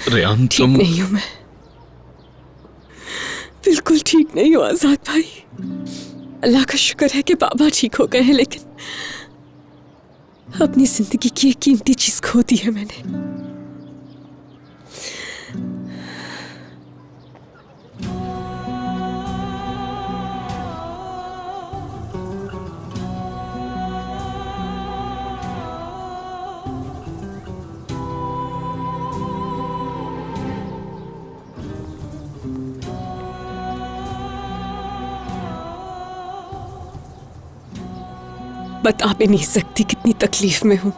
Ryan ठीक नहीं हूं मैं, बिल्कुल ठीक नहीं हूं आजाद भाई। अल्लाह का शुक्र है कि बाबा ठीक हो गए हैं, लेकिन अपनी जिंदगी की एक कीमती चीज खो दी है मैंने। बता भी नहीं सकती कितनी तकलीफ में हूं,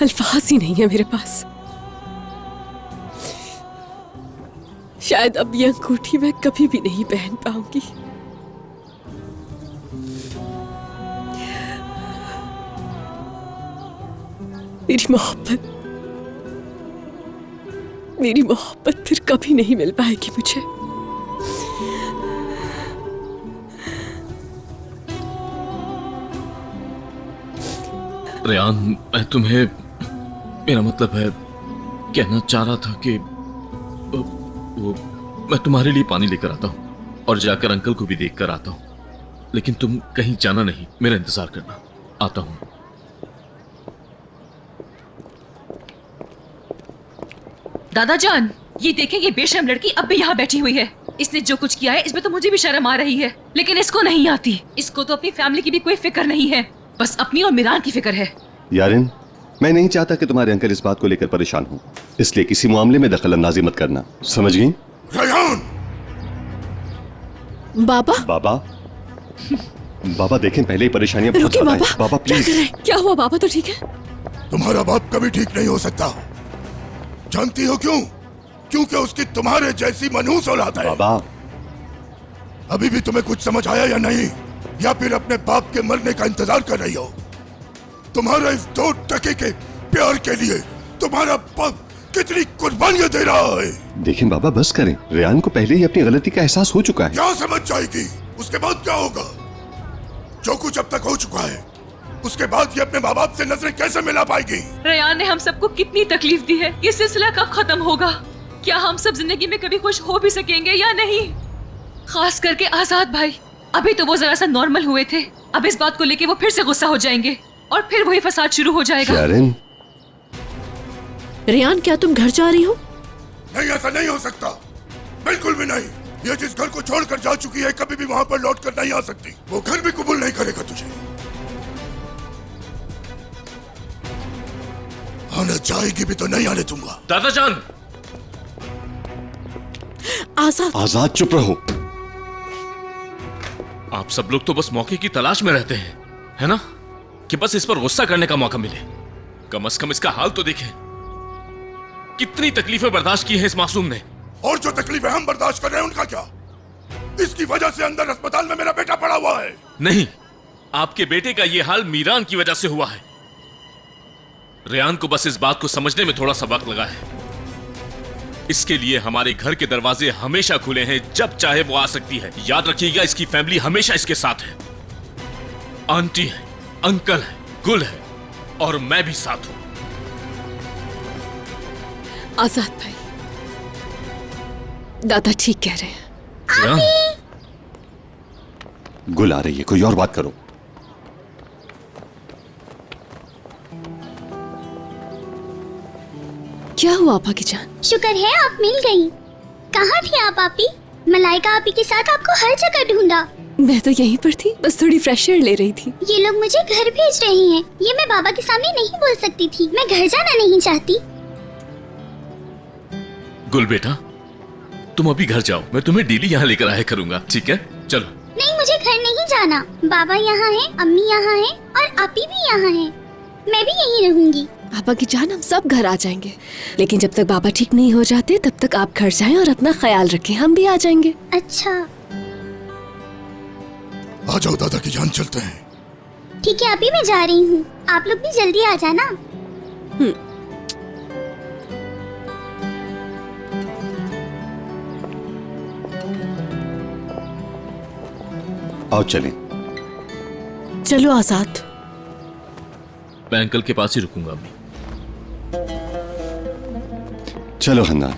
अल्फाज ही नहीं है मेरे पास। शायद अब ये अंगूठी मैं कभी भी नहीं पहन पाऊंगी। मेरी मोहब्बत फिर कभी नहीं मिल पाएगी मुझे। रेयान, मैं तुम्हें, मेरा मतलब है, कहना चाह रहा था कि वो मैं तुम्हारे लिए पानी लेकर आता हूँ और जाकर अंकल को भी देख कर आता हूँ। लेकिन तुम कहीं जाना नहीं, मेरा इंतजार करना। आता हूँ। दादा जान, ये देखें, ये बेशर्म लड़की अब भी यहाँ बैठी हुई है। इसने जो कुछ किया है इसमें तो मुझे भी शर्म आ रही है, लेकिन इसको नहीं आती। इसको तो अपनी फैमिली की भी कोई फिक्र नहीं है, बस अपनी और मिरान की फिक्र है। यारिन, मैं नहीं चाहता कि तुम्हारे अंकल इस बात को लेकर परेशान हो, इसलिए किसी मामले में दखल अंदाजी मत करना, समझ गई? रेयान! बाबा, बाबा बाबा देखें, पहले ही परेशानियां बहुत रुकिए ज्यादा बाबा। हैं। बाबा क्या कर रहे प्लीज। हैं? क्या हुआ बाबा? तो ठीक है। तुम्हारा बाप कभी ठीक नहीं हो सकता। जानती हो क्यों? क्योंकि उसकी तुम्हारे जैसी मनहूस औलाद है। बाबा, अभी भी तुम्हें कुछ समझ आया या नहीं, या फिर अपने बाप के मरने का इंतजार कर रही हो? तुम्हारे इस 2 टके के प्यार के लिए तुम्हारा बाप कितनी कुर्बानियां दे रहा है। देखें बाबा, बस करें। रेयान को पहले ही अपनी गलती का एहसास हो चुका है। क्या समझ जाएगी? उसके बाद क्या होगा? जो कुछ अब तक हो चुका है, उसके बाद ये अपने माँ बाप से नजरें कैसे मिला पाएगी? रेयान ने हम सबको कितनी तकलीफ दी है, ये सिलसिला कब खत्म होगा? क्या हम सब जिंदगी में कभी खुश हो भी सकेंगे या नहीं? खास करके आजाद भाई, अभी तो वो जरा सा नॉर्मल हुए थे, अब इस बात को लेके वो फिर से गुस्सा हो जाएंगे और फिर वही फसाद शुरू हो जाएगा। यारिन, रेयान, क्या तुम घर जा रही हो? नहीं, ऐसा नहीं हो सकता, बिल्कुल भी नहीं। ये जिस घर को छोड़कर जा चुकी है, कभी भी वहाँ पर लौट कर नहीं आ सकती। वो घर भी कबूल नहीं करेगा तुझे। आना चाहेगी भी तो नहीं आने दूंगा। दादा जान! आजाद, आजाद चुप रहो। आप सब लोग तो बस मौके की तलाश में रहते हैं, है ना? कि बस इस पर गुस्सा करने का मौका मिले। कम से कम इसका हाल तो देखें। कितनी तकलीफें बर्दाश्त की हैं इस मासूम ने। और जो तकलीफें हम बर्दाश्त कर रहे हैं, उनका क्या? इसकी वजह से अंदर अस्पताल में मेरा बेटा पड़ा हुआ है। नहीं, आपके बेटे का यह हाल मीरान की वजह से हुआ है। रेयान को बस इस बात को समझने में थोड़ा सा वक्त लगा है। इसके लिए हमारे घर के दरवाजे हमेशा खुले हैं, जब चाहे वो आ सकती है। याद रखिएगा, इसकी फैमिली हमेशा इसके साथ है। आंटी है, अंकल है, गुल है, और मैं भी साथ हूं। आजाद भाई, दादा ठीक कह रहे हैं। गुल आ रही है, कोई और बात करो। क्या हुआ आपा की जान? शुक्र है आप मिल गई। कहाँ थी आप आपी? मलाइका आपी के साथ आपको हर जगह ढूंढा। मैं तो यहीं पर थी, बस थोड़ी फ्रेश एयर ले रही थी। ये लोग मुझे घर भेज रहे हैं। ये मैं बाबा के सामने नहीं बोल सकती थी। मैं घर जाना नहीं चाहती। गुल बेटा, तुम अभी घर जाओ, मैं तुम्हें डेली यहाँ लेकर आया करूंगा, ठीक है? चलो। नहीं, मुझे घर नहीं जाना। बाबा यहाँ हैं, अम्मी यहाँ हैं और आपी भी यहाँ हैं। मैं भी यहीं रहूंगी। पापा की जान, हम सब घर आ जाएंगे, लेकिन जब तक बाबा ठीक नहीं हो जाते तब तक आप घर जाएं और अपना ख्याल रखें। हम भी आ जाएंगे। अच्छा, आ जाओ दादा की जान, चलते हैं। ठीक है, अभी मैं जा रही हूँ। आप लोग भी जल्दी आ जाना। आओ चलें। चलो आजाद। मैं अंकल के पास ही रुकूंगा अम्मी। चलो हन्ना।